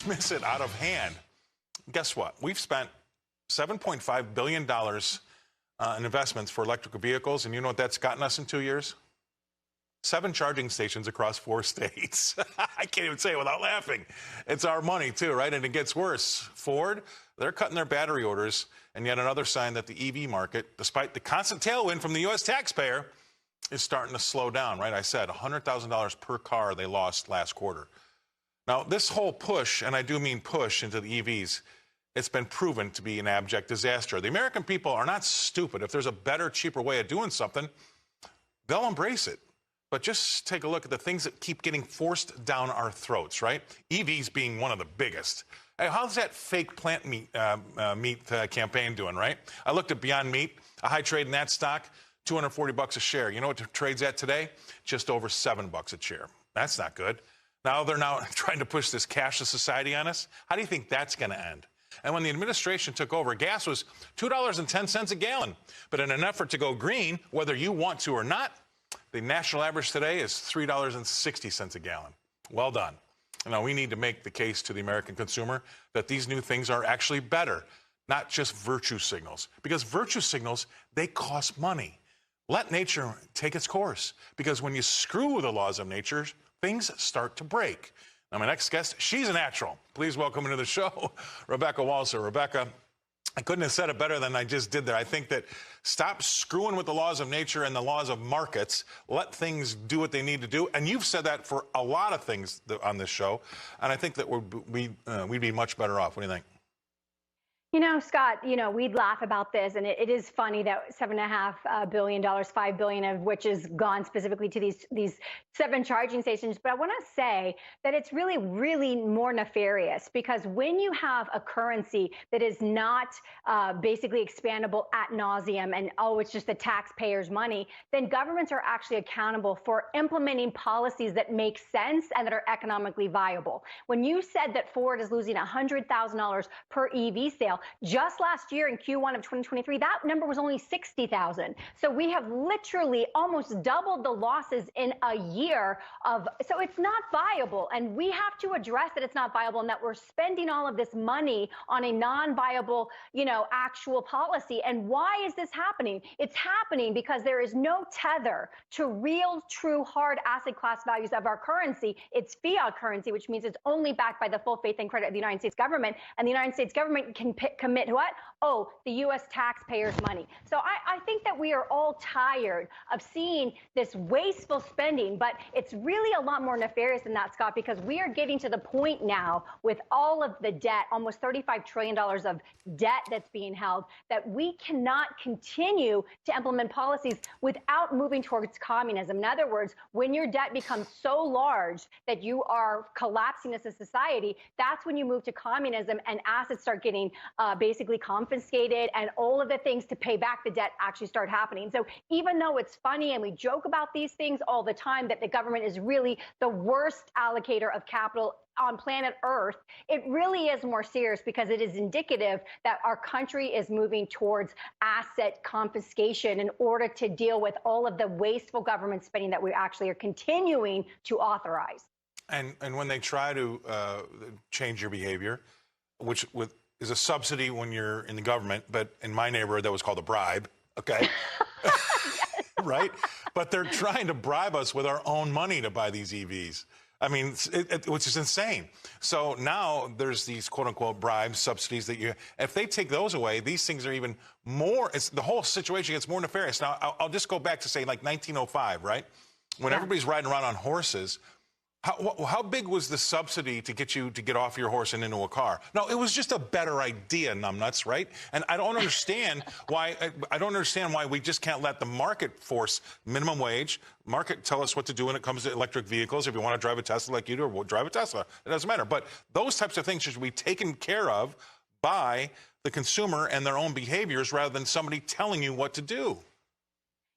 Miss it out of hand. Guess what? We've spent $7.5 billion in investments for electric vehicles, and you know what that's gotten us in 2 years? 7 charging stations across 4 states. I can't even say it without laughing. It's our money, too, right? And it gets worse. Ford, they're cutting their battery orders, and yet another sign that the EV market, despite the constant tailwind from the U.S. taxpayer, is starting to slow down, right? I said $100,000 per car they lost last quarter. Now, this whole push, and I do mean push, into the EVs, it's been proven to be an abject disaster. The American people are not stupid. If there's a better, cheaper way of doing something, they'll embrace it. But just take a look at the things that keep getting forced down our throats, right? EVs being one of the biggest. Hey, how's that fake plant meat campaign doing, right? I looked at Beyond Meat, a high trade in that stock, $240 a share. You know what it trades at today? Just over $7 a share. That's not good. Now they're trying to push this cashless society on us. How do you think that's going to end? And when the administration took over, gas was $2.10 a gallon. But in an effort to go green, whether you want to or not, the national average today is $3.60 a gallon. Well done. Now, we need to make the case to the American consumer that these new things are actually better, not just virtue signals. Because virtue signals, they cost money. Let nature take its course. Because when you screw with the laws of nature, things start to break. Now, my next guest, she's a natural. Please welcome into the show, Rebecca Walser. Rebecca, I couldn't have said it better than I just did there. I think that stop screwing with the laws of nature and the laws of markets. Let things do what they need to do. And you've said that for a lot of things on this show. And I think that we'd be much better off. What do you think? You know, Scott, we'd laugh about this, and it is funny that $7.5 billion, $5 billion of which is gone specifically to these 7 charging stations. But I want to say that it's really, really more nefarious, because when you have a currency that is not basically expandable ad nauseum and, it's just the taxpayers' money, then governments are actually accountable for implementing policies that make sense and that are economically viable. When you said that Ford is losing $100,000 per EV sale, just last year in Q1 of 2023, that number was only 60,000. So we have literally almost doubled the losses in a year so it's not viable. And we have to address that it's not viable and that we're spending all of this money on a non-viable, actual policy. And why is this happening? It's happening because there is no tether to real, true, hard asset class values of our currency. It's fiat currency, which means it's only backed by the full faith and credit of the United States government. And the United States government can commit what? The U.S. taxpayers' money. So I think that we are all tired of seeing this wasteful spending, but it's really a lot more nefarious than that, Scott, because we are getting to the point now with all of the debt, almost $35 trillion of debt that's being held, that we cannot continue to implement policies without moving towards communism. In other words, when your debt becomes so large that you are collapsing as a society, that's when you move to communism and assets start getting basically confiscated, and all of the things to pay back the debt actually start happening. So even though it's funny and we joke about these things all the time, that the government is really the worst allocator of capital on planet Earth, it really is more serious, because it is indicative that our country is moving towards asset confiscation in order to deal with all of the wasteful government spending that we actually are continuing to authorize. And when they try to change your behavior, which is a subsidy when you're in the government, but in my neighborhood, that was called a bribe, okay? Right? But they're trying to bribe us with our own money to buy these EVs. I mean, which is insane. So now there's these quote-unquote bribes, subsidies if they take those away, these things are even more, the whole situation gets more nefarious. Now, I'll just go back to, say, like 1905, right? When everybody's riding around on horses, how big was the subsidy to get you to get off your horse and into a car? No, it was just a better idea, numbnuts, right? And I don't understand why. I don't understand why we just can't let the market force minimum wage. Market tell us what to do when it comes to electric vehicles. If you want to drive a Tesla like you do, or drive a Tesla, it doesn't matter. But those types of things should be taken care of by the consumer and their own behaviors, rather than somebody telling you what to do.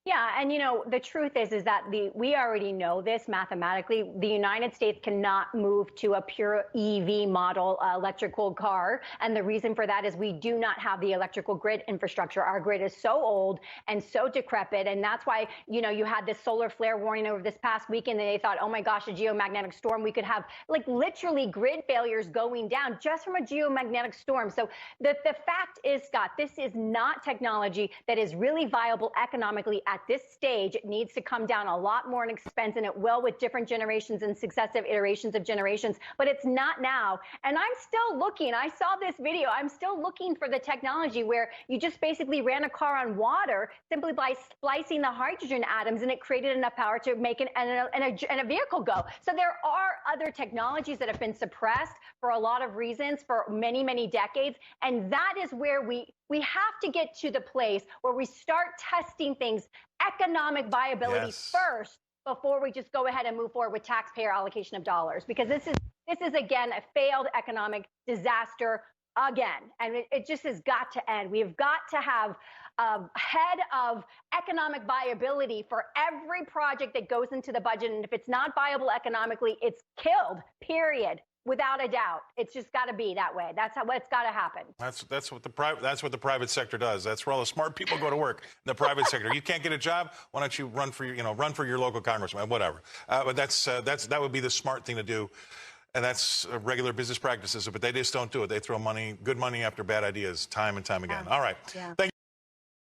Yeah, and the truth is that we already know this mathematically. The United States cannot move to a pure EV model electrical car, and the reason for that is we do not have the electrical grid infrastructure. Our grid is so old and so decrepit, and that's why you had this solar flare warning over this past weekend, and they thought, oh my gosh, a geomagnetic storm. We could have like literally grid failures going down just from a geomagnetic storm. So the fact is, Scott, this is not technology that is really viable economically at this stage. It needs to come down a lot more in expense, and it will with different generations and successive iterations of generations, but it's not now. And I'm still looking. I saw this video. I'm still looking for the technology where you just basically ran a car on water simply by splicing the hydrogen atoms, and it created enough power to make a vehicle go. So there are other technologies that have been suppressed for a lot of reasons for many, many decades, and that is where we have to get to the place where we start testing things, economic viability first, before we just go ahead and move forward with taxpayer allocation of dollars, because this is again a failed economic disaster again, and it just has got to end. We have got to have a head of economic viability for every project that goes into the budget, and if it's not viable economically, it's killed, period. Without a doubt, it's just got to be that way. That's what's got to happen. That's what the private sector does. That's where all the smart people go to work in the private sector. You can't get a job, why don't you run for your local congressman, whatever. But that would be the smart thing to do, and that's regular business practices. But they just don't do it. They throw good money after bad ideas, time and time again. All right. Yeah. Thank you.